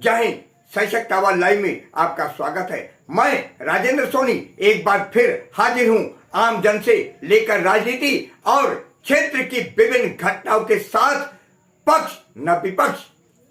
जय हिंद, सशक्त आवाज लाइव में आपका स्वागत है। मैं राजेंद्र सोनी एक बार फिर हाजिर हूं आम जन से लेकर राजनीति और क्षेत्र की विभिन्न घटनाओं के साथ। पक्ष न विपक्ष,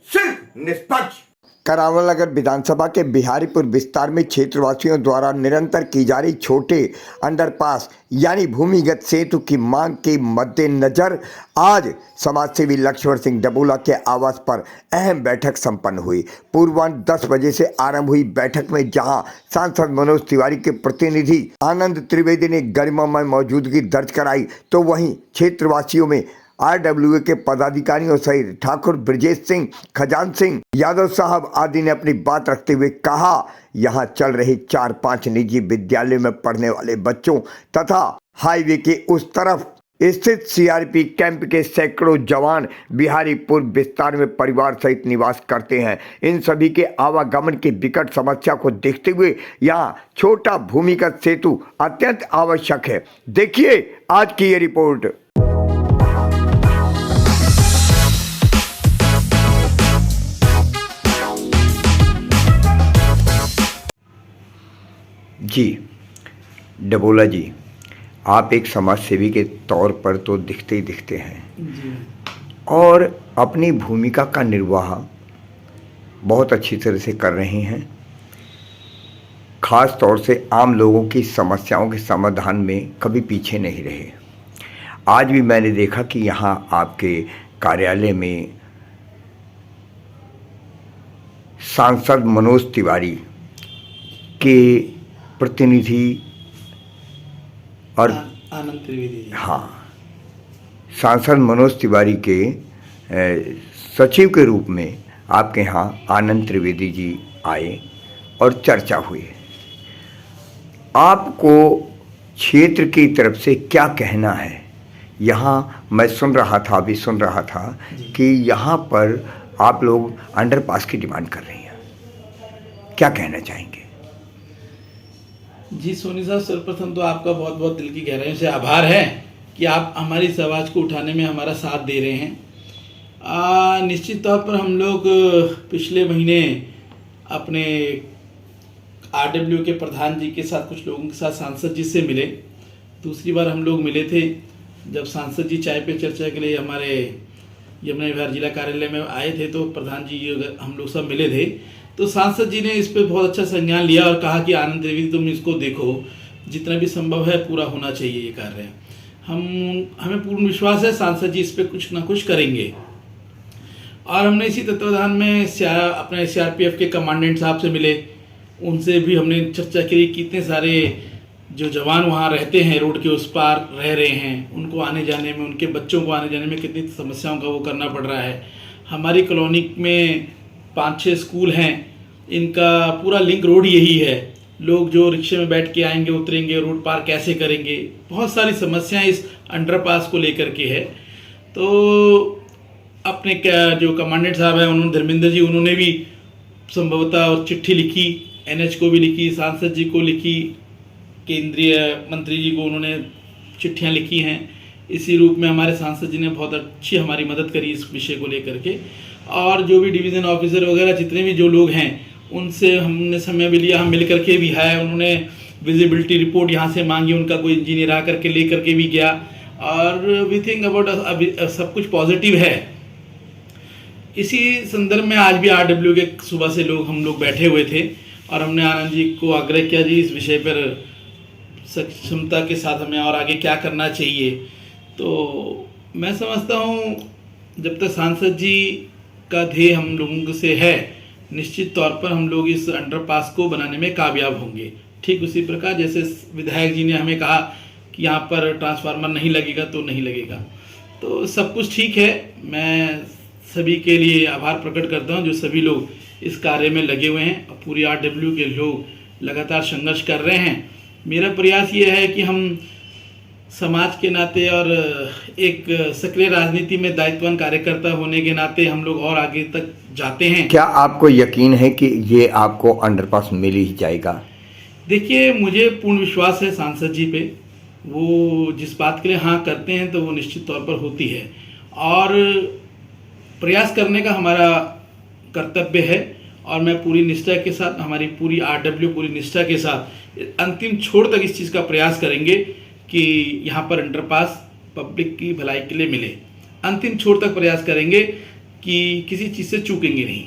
सिर्फ निष्पक्ष। करावल नगर विधानसभा के बिहारीपुर विस्तार में क्षेत्रवासियों द्वारा निरंतर की जा रही छोटे अंडरपास यानी भूमिगत सेतु की मांग के मद्देनजर आज समाजसेवी लक्ष्मण सिंह डबोला के आवास पर अहम बैठक संपन्न हुई। पूर्वाह्न 10 बजे से आरंभ हुई बैठक में जहां सांसद मनोज तिवारी के प्रतिनिधि आनंद त्रिवेदी ने गरिमामय मौजूदगी दर्ज कराई, तो वहीं क्षेत्रवासियों में आरडब्ल्यूए के पदाधिकारियों सहित ठाकुर ब्रजेश सिंह, खजान सिंह, यादव साहब आदि ने अपनी बात रखते हुए कहा, यहां चल रहे 4-5 निजी विद्यालयों में पढ़ने वाले बच्चों तथा हाईवे के उस तरफ स्थित सीआरपी कैंप के सैकड़ों जवान बिहारीपुर विस्तार में परिवार सहित निवास करते हैं। इन सभी के आवागमन की विकट समस्या को देखते हुए यहाँ छोटा भूमिगत सेतु अत्यंत आवश्यक है। देखिए आज की ये रिपोर्ट। जी डबोला जी, आप एक समाज सेवी के तौर पर तो दिखते ही दिखते हैं जी। और अपनी भूमिका का निर्वाह बहुत अच्छी तरह से कर रहे हैं। खास तौर से आम लोगों की समस्याओं के समाधान में कभी पीछे नहीं रहे। आज भी मैंने देखा कि यहाँ आपके कार्यालय में सांसद मनोज तिवारी के प्रतिनिधि और आनंद त्रिवेदी, हाँ, सांसद मनोज तिवारी के सचिव के रूप में आपके यहाँ आनंद त्रिवेदी जी आए और चर्चा हुई। आपको क्षेत्र की तरफ से क्या कहना है? यहाँ मैं सुन रहा था, अभी सुन रहा था कि यहाँ पर आप लोग अंडरपास की डिमांड कर रही हैं, क्या कहना चाहेंगे? जी सोनी साहब, सर्वप्रथम तो आपका बहुत बहुत दिल की गहराइयों से आभार है कि आप हमारी इस आवाज़ को उठाने में हमारा साथ दे रहे हैं। निश्चित तौर पर हम लोग पिछले महीने अपने आरडब्ल्यू के प्रधान जी के साथ कुछ लोगों के साथ सांसद जी से मिले। दूसरी बार हम लोग मिले थे जब सांसद जी चाय पे चर्चा के लिए हमारे यमुना विहार जिला कार्यालय में आए थे, तो प्रधान जी हम लोग सब मिले थे। तो सांसद जी ने इस पे बहुत अच्छा संज्ञान लिया और कहा कि आनंद त्रिवेदी तुम इसको देखो, जितना भी संभव है पूरा होना चाहिए ये कार्य। हमें पूर्ण विश्वास है सांसद जी इस पे कुछ ना कुछ करेंगे। और हमने इसी तत्वाधान में अपने सीआरपीएफ के कमांडेंट साहब से मिले, उनसे भी हमने चर्चा की कितने सारे जो जवान वहाँ रहते हैं, रोड के उस पार रह रहे हैं, उनको आने जाने में, उनके बच्चों को आने जाने में कितनी समस्याओं का वो करना पड़ रहा है। हमारी कॉलोनी में 5-6 स्कूल हैं, इनका पूरा लिंक रोड यही है। लोग जो रिक्शे में बैठ के आएंगे, उतरेंगे, रोड पार कैसे करेंगे, बहुत सारी समस्याएं इस अंडरपास को लेकर के है। तो अपने जो कमांडेंट साहब हैं उन्होंने, धर्मेंद्र जी, उन्होंने भी संभवतः चिट्ठी लिखी, एनएच को भी लिखी, सांसद जी को लिखी, केंद्रीय मंत्री जी को उन्होंने चिट्ठियाँ लिखी हैं। इसी रूप में हमारे सांसद जी ने बहुत अच्छी हमारी मदद करी इस विषय को लेकर के। और जो भी डिवीज़न ऑफिसर वगैरह जितने भी जो लोग हैं उनसे हमने समय भी लिया, हम मिल करके भी आए। उन्होंने विजिबिलिटी रिपोर्ट यहाँ से मांगी, उनका कोई इंजीनियर आ करके ले करके भी गया। और वी थिंक अबाउट अभी सब कुछ पॉजिटिव है। इसी संदर्भ में आज भी आरडब्ल्यू के सुबह से हम लोग बैठे हुए थे और हमने आनंद जी को आग्रह किया, जी इस विषय पर सक्षमता के साथ हमें और आगे क्या करना चाहिए। तो मैं समझता हूँ जब तक सांसद जी का ध्येय हम लोगों से है, निश्चित तौर पर हम लोग इस अंडरपास को बनाने में कामयाब होंगे। ठीक उसी प्रकार जैसे विधायक जी ने हमें कहा कि यहाँ पर ट्रांसफार्मर नहीं लगेगा तो नहीं लगेगा, तो सब कुछ ठीक है। मैं सभी के लिए आभार प्रकट करता हूँ जो सभी लोग इस कार्य में लगे हुए हैं और पूरी आरडब्ल्यू के लोग लगातार संघर्ष कर रहे हैं। मेरा प्रयास ये है कि हम समाज के नाते और एक सक्रिय राजनीति में दायित्ववान कार्यकर्ता होने के नाते हम लोग और आगे तक जाते हैं। क्या आपको यकीन है कि ये आपको अंडरपास मिल ही जाएगा? देखिए, मुझे पूर्ण विश्वास है सांसद जी पे। वो जिस बात के लिए हाँ करते हैं तो वो निश्चित तौर पर होती है और प्रयास करने का हमारा कर्तव्य है और मैं पूरी निष्ठा के साथ, हमारी पूरी RW पूरी निष्ठा के साथ अंतिम छोर तक इस चीज़ का प्रयास करेंगे कि यहाँ पर अंडरपास पब्लिक की भलाई के लिए मिले। अंतिम छोर तक प्रयास करेंगे कि किसी चीज़ से चूकेंगे नहीं।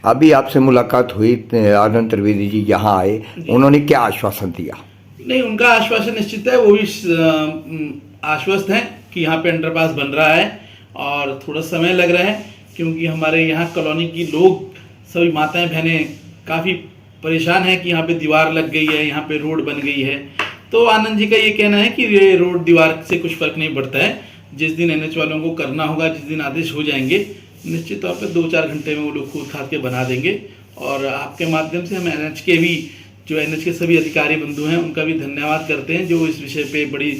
अभी आपसे मुलाकात हुई, आनंद त्रिवेदी जी यहाँ आए, उन्होंने क्या आश्वासन दिया? नहीं, उनका आश्वासन निश्चित है, वो भी आश्वस्त हैं कि यहाँ पे अंडरपास बन रहा है और थोड़ा समय लग रहा है क्योंकि हमारे यहाँ कॉलोनी की लोग, सभी माताएं बहनें काफ़ी परेशान हैं कि यहाँ पे दीवार लग गई है, यहाँ पे रोड बन गई है। तो आनंद जी का ये कहना है कि ये रोड दीवार से कुछ फर्क नहीं पड़ता है, जिस दिन NH वालों को करना होगा, जिस दिन आदेश हो जाएंगे, निश्चित तौर पर 2-4 घंटे में वो लोग खुद खाद के बना देंगे। और आपके माध्यम से हम NH के भी, जो NH के सभी अधिकारी बंधु हैं, उनका भी धन्यवाद करते हैं जो इस विषय पे बड़ी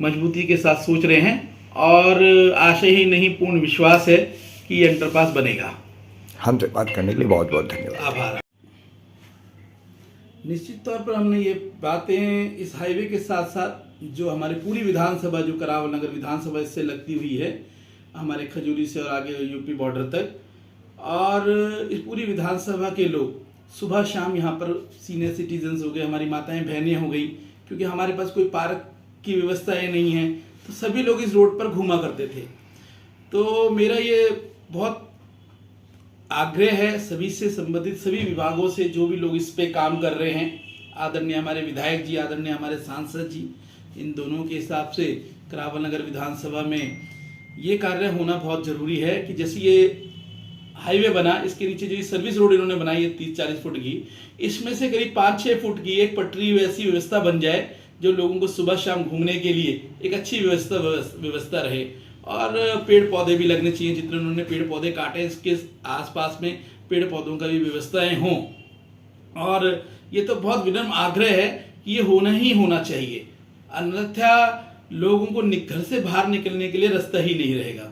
मजबूती के साथ सोच रहे हैं और आशा ही नहीं पूर्ण विश्वास है कि ये अंडरपास बनेगा। हमसे बात करने के लिए बहुत बहुत धन्यवाद। आभार। निश्चित तौर पर हमने ये बातें इस हाईवे के साथ साथ जो हमारी पूरी विधानसभा, जो करावल नगर विधानसभा इससे लगती हुई है, हमारे खजूरी से और आगे यूपी बॉर्डर तक, और इस पूरी विधानसभा के लोग सुबह शाम यहाँ पर सीनियर सिटीजन्स हो गए, हमारी माताएं बहनें हो गई, क्योंकि हमारे पास कोई पार्क की व्यवस्थाएं नहीं है, तो सभी लोग इस रोड पर घूमा करते थे। तो मेरा ये बहुत आग्रह है सभी से, संबंधित सभी विभागों से, जो भी लोग इस पे काम कर रहे हैं, आदरणीय हमारे विधायक जी, आदरणीय हमारे सांसद जी, इन दोनों के हिसाब से करावल नगर विधानसभा में ये कार्य होना बहुत ज़रूरी है कि जैसे ये हाईवे बना, इसके नीचे जो ये सर्विस रोड इन्होंने बनाई है 30-40 फुट की, इसमें से करीब 5-6 फुट की एक पटरी वैसी व्यवस्था बन जाए जो लोगों को सुबह शाम घूमने के लिए एक अच्छी व्यवस्था रहे। और पेड़ पौधे भी लगने चाहिए, जितने उन्होंने पेड़ पौधे काटे इसके आसपास में पेड़ पौधों का भी व्यवस्थाएं हों। और ये तो बहुत विनम्र आग्रह है कि ये होना ही होना चाहिए, अन्यथा लोगों को घर से बाहर निकलने के लिए रास्ता ही नहीं रहेगा।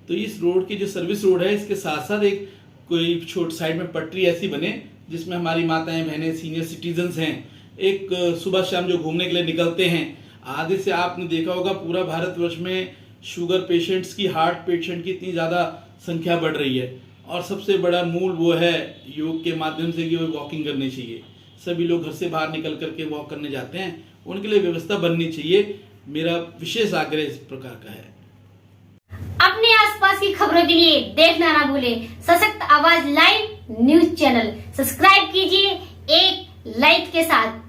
तो इस रोड की जो सर्विस रोड है, इसके साथ साथ एक कोई छोट साइड में पटरी ऐसी बने जिसमें हमारी माताएं बहनें, सीनियर सिटीजन्स हैं, एक सुबह शाम जो घूमने के लिए निकलते हैं। आधे से आपने देखा होगा पूरा भारतवर्ष में शुगर पेशेंट्स की, हार्ट पेशेंट की इतनी ज़्यादा संख्या बढ़ रही है, और सबसे बड़ा मूल वो है योग के माध्यम से कि वो वॉकिंग करनी चाहिए। सभी लोग घर से बाहर निकल करके वॉक करने जाते हैं, उनके लिए व्यवस्था बननी चाहिए। मेरा विशेष आग्रह इस प्रकार का है। अपने आसपास की खबरों के लिए देखना ना भूले सशक्त आवाज लाइव न्यूज चैनल। सब्सक्राइब कीजिए एक लाइक के साथ।